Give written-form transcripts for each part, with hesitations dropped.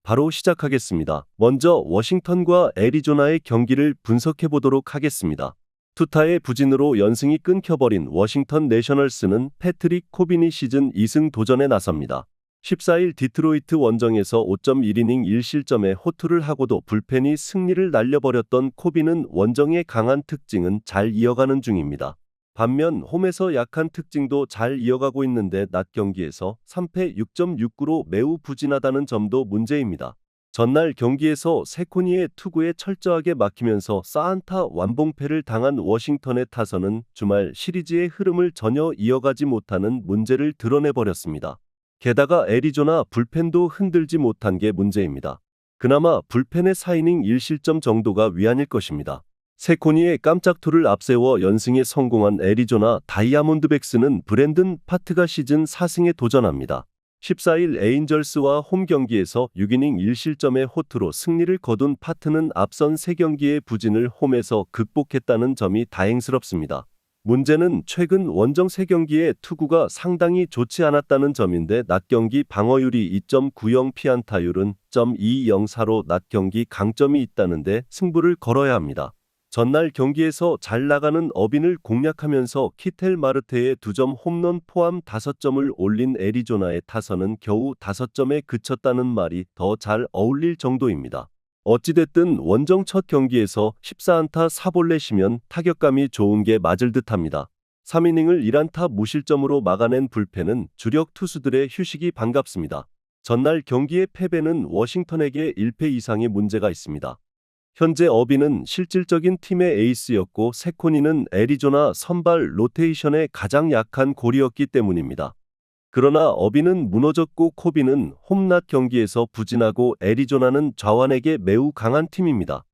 바로 시작하겠습니다. 먼저 워싱턴과 애리조나의 경기를 분석해 보도록 하겠습니다. 투타의 부진으로 연승이 끊겨버린 워싱턴 내셔널스는 패트릭 코비니 시즌 2승 도전에 나섭니다. 14일 디트로이트 원정에서 5.1이닝 1실점에 호투를 하고도 불펜이 승리를 날려버렸던 코비는 원정의 강한 특징은 잘 이어가는 중입니다. 반면 홈에서 약한 특징도 잘 이어가고 있는데 낮 경기에서 3패 6.69로 매우 부진하다는 점도 문제입니다. 전날 경기에서 세코니의 투구에 철저하게 막히면서 4안타 완봉패를 당한 워싱턴의 타선은 주말 시리즈의 흐름을 전혀 이어가지 못하는 문제를 드러내버렸습니다. 게다가 애리조나 불펜도 흔들지 못한 게 문제입니다. 그나마 불펜의 4이닝 1실점 정도가 위안일 것입니다. 세코니의 깜짝투를 앞세워 연승에 성공한 애리조나 다이아몬드백스는 브랜든 파트가 시즌 4승에 도전합니다. 14일 에인절스와 홈 경기에서 6이닝 1실점의 호투로 승리를 거둔 파트는 앞선 3경기의 부진을 홈에서 극복했다는 점이 다행스럽습니다. 문제는 최근 원정 3경기의 투구가 상당히 좋지 않았다는 점인데 낮 경기 방어율이 2.90 피안타율은 .204로 낮 경기 강점이 있다는데 승부를 걸어야 합니다. 전날 경기에서 잘 나가는 어빈을 공략하면서 키텔 마르테의 2점 홈런 포함 5점을 올린 애리조나의 타선은 겨우 5점에 그쳤다는 말이 더 잘 어울릴 정도입니다. 어찌됐든 원정 첫 경기에서 14안타 4볼넷이면 타격감이 좋은 게 맞을 듯합니다. 3이닝을 1안타 무실점으로 막아낸 불펜은 주력 투수들의 휴식이 반갑습니다. 전날 경기의 패배는 워싱턴에게 1패 이상의 문제가 있습니다. 현재 어빈은 실질적인 팀의 에이스였고 세코니는 애리조나 선발 로테이션의 가장 약한 골이었기 때문입니다. 그러나 어빈은 무너졌고 코비는 홈낮 경기에서 부진하고 애리조나는 좌완에게 매우 강한 팀입니다.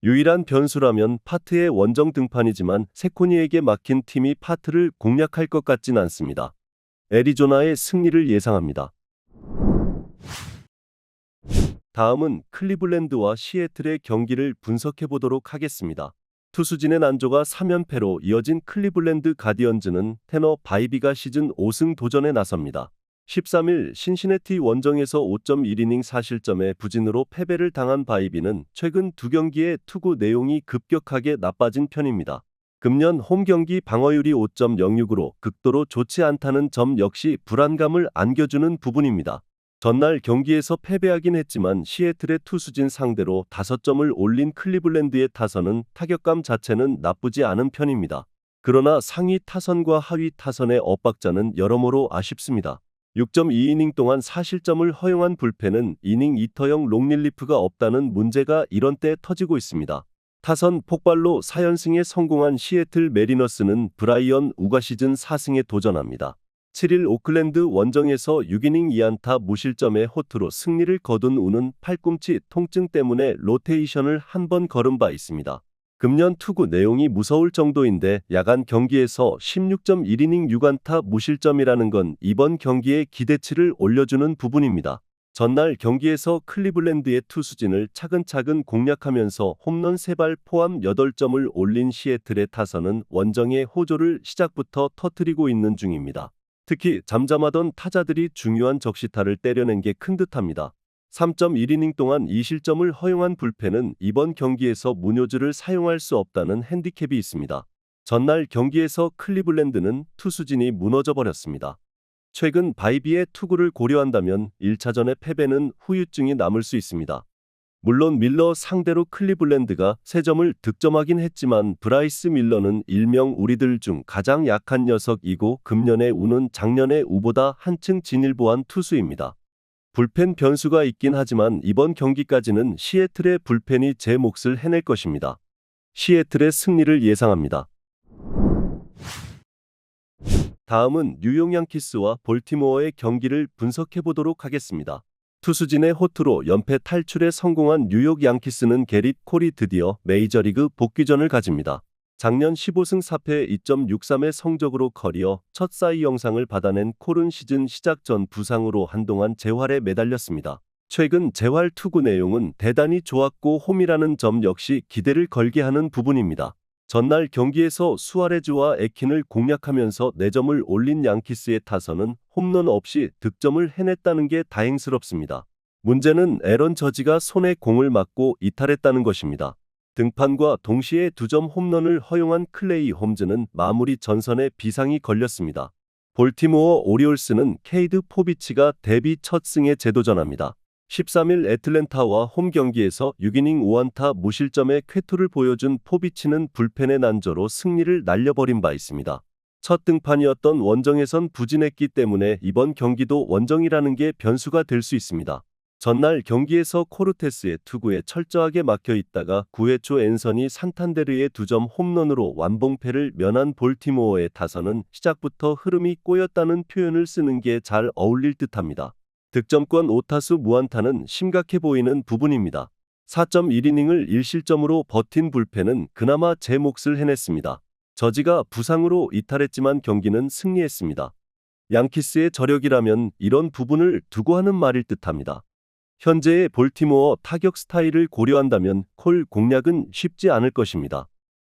유일한 변수라면 파트의 원정 등판이지만 세코니에게 막힌 팀이 파트를 공략할 것 같진 않습니다. 애리조나의 승리를 예상합니다. 다음은 클리블랜드와 시애틀의 경기를 분석해 보도록 하겠습니다. 투수진의 난조가 3연패로 이어진 클리블랜드 가디언즈는 테너 바이비가 시즌 5승 도전에 나섭니다. 13일 신시내티 원정에서 5.1이닝 4실점의 부진으로 패배를 당한 바이비는 최근 2경기의 투구 내용이 급격하게 나빠진 편입니다. 금년 홈 경기 방어율이 5.06으로 극도로 좋지 않다는 점 역시 불안감을 안겨주는 부분입니다. 전날 경기에서 패배하긴 했지만 시애틀의 투수진 상대로 5점을 올린 클리블랜드의 타선은 타격감 자체는 나쁘지 않은 편입니다. 그러나 상위 타선과 하위 타선의 엇박자는 여러모로 아쉽습니다. 6.2이닝 동안 4실점을 허용한 불펜은 이닝 2터형 롱릴리프가 없다는 문제가 이런 때 터지고 있습니다. 타선 폭발로 4연승에 성공한 시애틀 메리너스는 브라이언 우가 시즌 4승에 도전합니다. 7일 오클랜드 원정에서 6이닝 2안타 무실점의 호투로 승리를 거둔 우는 팔꿈치 통증 때문에 로테이션을 한 번 걸은 바 있습니다. 금년 투구 내용이 무서울 정도인데 야간 경기에서 16.1이닝 6안타 무실점이라는 건 이번 경기의 기대치를 올려주는 부분입니다. 전날 경기에서 클리블랜드의 투수진을 차근차근 공략하면서 홈런 3발 포함 8점을 올린 시애틀의 타선은 원정의 호조를 시작부터 터뜨리고 있는 중입니다. 특히 잠잠하던 타자들이 중요한 적시타를 때려낸 게 큰 듯합니다. 3.1이닝 동안 2실점을 허용한 불펜은 이번 경기에서 문효즈를 사용할 수 없다는 핸디캡이 있습니다. 전날 경기에서 클리블랜드는 투수진이 무너져 버렸습니다. 최근 바이비의 투구를 고려한다면 1차전의 패배는 후유증이 남을 수 있습니다. 물론 밀러 상대로 클리블랜드가 3점을 득점하긴 했지만 브라이스 밀러는 일명 우리들 중 가장 약한 녀석이고 금년의 우는 작년의 우보다 한층 진일보한 투수입니다. 불펜 변수가 있긴 하지만 이번 경기까지는 시애틀의 불펜이 제 몫을 해낼 것입니다. 시애틀의 승리를 예상합니다. 다음은 뉴욕 양키스와 볼티모어의 경기를 분석해 보도록 하겠습니다. 투수진의 호투로 연패 탈출에 성공한 뉴욕 양키스는 게릿 콜이 드디어 메이저리그 복귀전을 가집니다. 작년 15승 4패 2.63의 성적으로 커리어 첫 사이 영상을 받아낸 콜은 시즌 시작 전 부상으로 한동안 재활에 매달렸습니다. 최근 재활 투구 내용은 대단히 좋았고 홈이라는 점 역시 기대를 걸게 하는 부분입니다. 전날 경기에서 수아레즈와 에킨을 공략하면서 4점을 올린 양키스의 타선은 홈런 없이 득점을 해냈다는 게 다행스럽습니다. 문제는 에런 저지가 손에 공을 맞고 이탈했다는 것입니다. 등판과 동시에 2점 홈런을 허용한 클레이 홈즈는 마무리 전선에 비상이 걸렸습니다. 볼티모어 오리올스는 케이드 포비치가 데뷔 첫 승에 재도전합니다. 13일 애틀랜타와 홈 경기에서 6이닝 5안타 무실점의 쾌투를 보여준 포비치는 불펜의 난조로 승리를 날려버린 바 있습니다. 첫 등판이었던 원정에선 부진했기 때문에 이번 경기도 원정이라는 게 변수가 될 수 있습니다. 전날 경기에서 코르테스의 투구에 철저하게 막혀 있다가 9회 초 앤서니 산탄데르의 2점 홈런으로 완봉패를 면한 볼티모어의 타선은 시작부터 흐름이 꼬였다는 표현을 쓰는 게 잘 어울릴 듯합니다. 득점권 5타수 무안타는 심각해 보이는 부분입니다. 4.1이닝을 1실점으로 버틴 불펜은 그나마 제 몫을 해냈습니다. 저지가 부상으로 이탈했지만 경기는 승리했습니다. 양키스의 저력이라면 이런 부분을 두고 하는 말일 듯합니다. 현재의 볼티모어 타격 스타일을 고려한다면 콜 공략은 쉽지 않을 것입니다.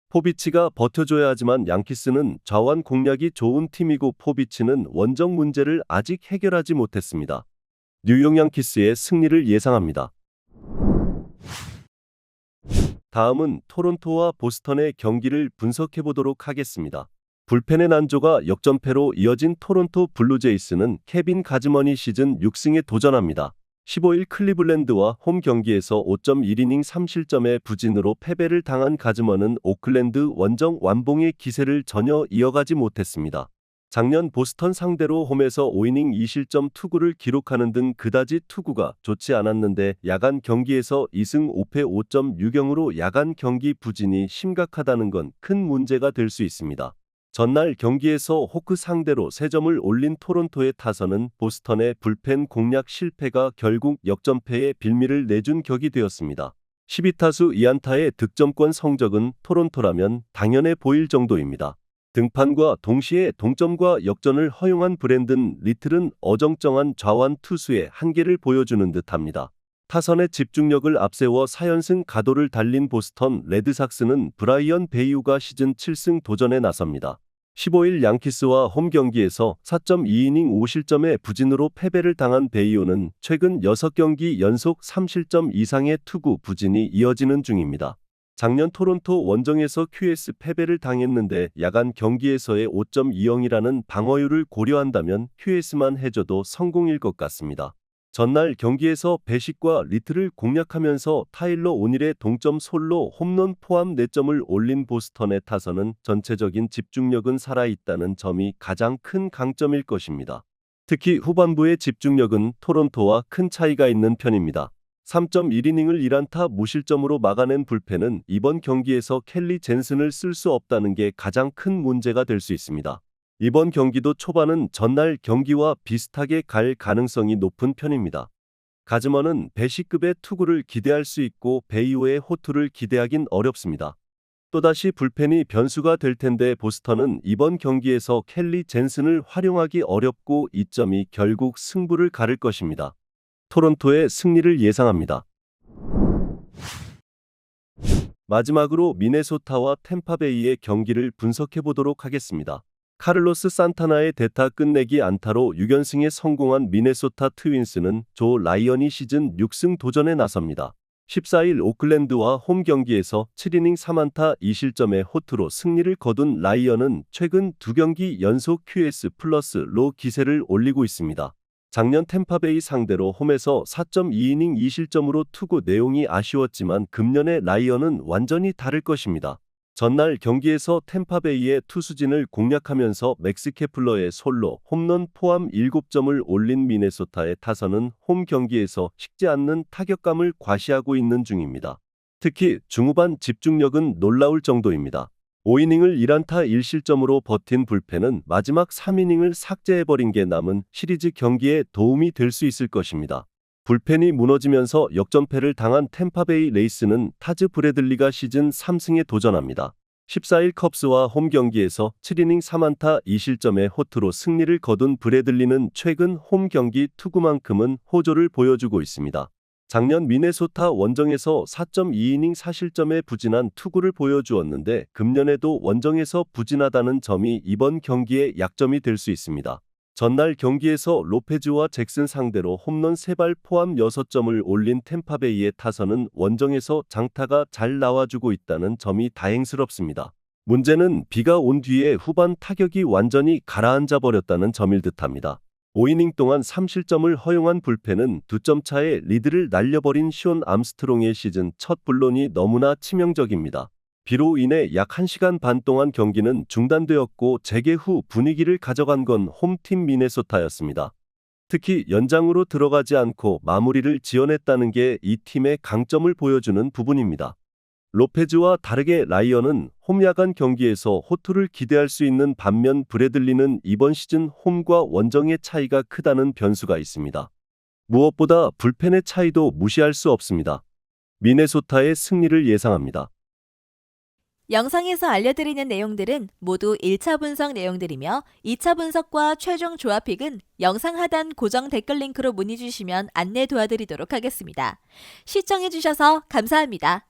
포비치가 버텨줘야 하지만 양키스는 좌완 공략이 좋은 팀이고 포비치는 원정 문제를 아직 해결하지 못했습니다. 뉴욕 양키스의 승리를 예상합니다. 다음은 토론토와 보스턴의 경기를 분석해보도록 하겠습니다. 불펜의 난조가 역전패로 이어진 토론토 블루제이스는 케빈 가즈머니 시즌 6승에 도전합니다. 15일 클리블랜드와 홈 경기에서 5.1이닝 3실점의 부진으로 패배를 당한 가즈먼은 오클랜드 원정 완봉의 기세를 전혀 이어가지 못했습니다. 작년 보스턴 상대로 홈에서 5이닝 2실점 투구를 기록하는 등 그다지 투구가 좋지 않았는데 야간 경기에서 2승 5패 5.6영으로 야간 경기 부진이 심각하다는 건 큰 문제가 될 수 있습니다. 전날 경기에서 호크 상대로 3점을 올린 토론토의 타선은 보스턴의 불펜 공략 실패가 결국 역전패의 빌미를 내준 격이 되었습니다. 12타수 2안타의 득점권 성적은 토론토라면 당연해 보일 정도입니다. 등판과 동시에 동점과 역전을 허용한 브랜든 리틀은 어정쩡한 좌완 투수의 한계를 보여주는 듯합니다. 타선의 집중력을 앞세워 4연승 가도를 달린 보스턴 레드삭스는 브라이언 베이우가 시즌 7승 도전에 나섭니다. 15일 양키스와 홈 경기에서 4.2이닝 5실점의 부진으로 패배를 당한 베이우는 최근 6경기 연속 3실점 이상의 투구 부진이 이어지는 중입니다. 작년 토론토 원정에서 QS 패배를 당했는데 야간 경기에서의 5.20이라는 방어율을 고려한다면 QS만 해줘도 성공일 것 같습니다. 전날 경기에서 배식과 리틀을 공략하면서 타일러 오닐의 동점 솔로 홈런 포함 4점을 올린 보스턴의 타선은 전체적인 집중력은 살아있다는 점이 가장 큰 강점일 것입니다. 특히 후반부의 집중력은 토론토와 큰 차이가 있는 편입니다. 3.1이닝을 1안타 무실점으로 막아낸 불펜은 이번 경기에서 켈리 젠슨을 쓸 수 없다는 게 가장 큰 문제가 될 수 있습니다. 이번 경기도 초반은 전날 경기와 비슷하게 갈 가능성이 높은 편입니다. 가즈먼은 배시급의 투구를 기대할 수 있고 베이오의 호투를 기대하긴 어렵습니다. 또다시 불펜이 변수가 될 텐데 보스턴은 이번 경기에서 켈리 젠슨을 활용하기 어렵고 이 점이 결국 승부를 가를 것입니다. 토론토의 승리를 예상합니다. 마지막으로 미네소타와 템파베이의 경기를 분석해보도록 하겠습니다. 카를로스 산타나의 대타 끝내기 안타로 6연승에 성공한 미네소타 트윈스는 조 라이언이 시즌 6승 도전에 나섭니다. 14일 오클랜드와 홈 경기에서 7이닝 3안타 2실점의 호투로 승리를 거둔 라이언은 최근 2경기 연속 QS 플러스로 기세를 올리고 있습니다. 작년 템파베이 상대로 홈에서 4.2이닝 2실점으로 투구 내용이 아쉬웠지만 금년의 라이언은 완전히 다를 것입니다. 전날 경기에서 템파베이의 투수진을 공략하면서 맥스 케플러의 솔로 홈런 포함 7점을 올린 미네소타의 타선은 홈 경기에서 식지 않는 타격감을 과시하고 있는 중입니다. 특히 중후반 집중력은 놀라울 정도입니다. 5이닝을 1안타 1실점으로 버틴 불펜은 마지막 3이닝을 삭제해버린 게 남은 시리즈 경기에 도움이 될 수 있을 것입니다. 불펜이 무너지면서 역전패를 당한 템파베이 레이스는 타즈 브래들리가 시즌 3승에 도전합니다. 14일 컵스와 홈 경기에서 7이닝 3안타 2실점의 호투로 승리를 거둔 브래들리는 최근 홈 경기 투구만큼은 호조를 보여주고 있습니다. 작년 미네소타 원정에서 4.2이닝 4실점의 부진한 투구를 보여주었는데 금년에도 원정에서 부진하다는 점이 이번 경기의 약점이 될 수 있습니다. 전날 경기에서 로페즈와 잭슨 상대로 홈런 3발 포함 6점을 올린 템파베이의 타선은 원정에서 장타가 잘 나와주고 있다는 점이 다행스럽습니다. 문제는 비가 온 뒤에 후반 타격이 완전히 가라앉아 버렸다는 점일 듯합니다. 5이닝 동안 3실점을 허용한 불펜은 2점 차의 리드를 날려버린 시온 암스트롱의 시즌 첫 불론이 너무나 치명적입니다. 비로 인해 약 1시간 반 동안 경기는 중단되었고 재개 후 분위기를 가져간 건 홈팀 미네소타였습니다. 특히 연장으로 들어가지 않고 마무리를 지어냈다는 게 이 팀의 강점을 보여주는 부분입니다. 로페즈와 다르게 라이언은 홈 야간 경기에서 호투를 기대할 수 있는 반면 브래들리는 이번 시즌 홈과 원정의 차이가 크다는 변수가 있습니다. 무엇보다 불펜의 차이도 무시할 수 없습니다. 미네소타의 승리를 예상합니다. 영상에서 알려드리는 내용들은 모두 1차 분석 내용들이며 2차 분석과 최종 조합픽은 영상 하단 고정 댓글 링크로 문의 주시면 안내 도와드리도록 하겠습니다. 시청해주셔서 감사합니다.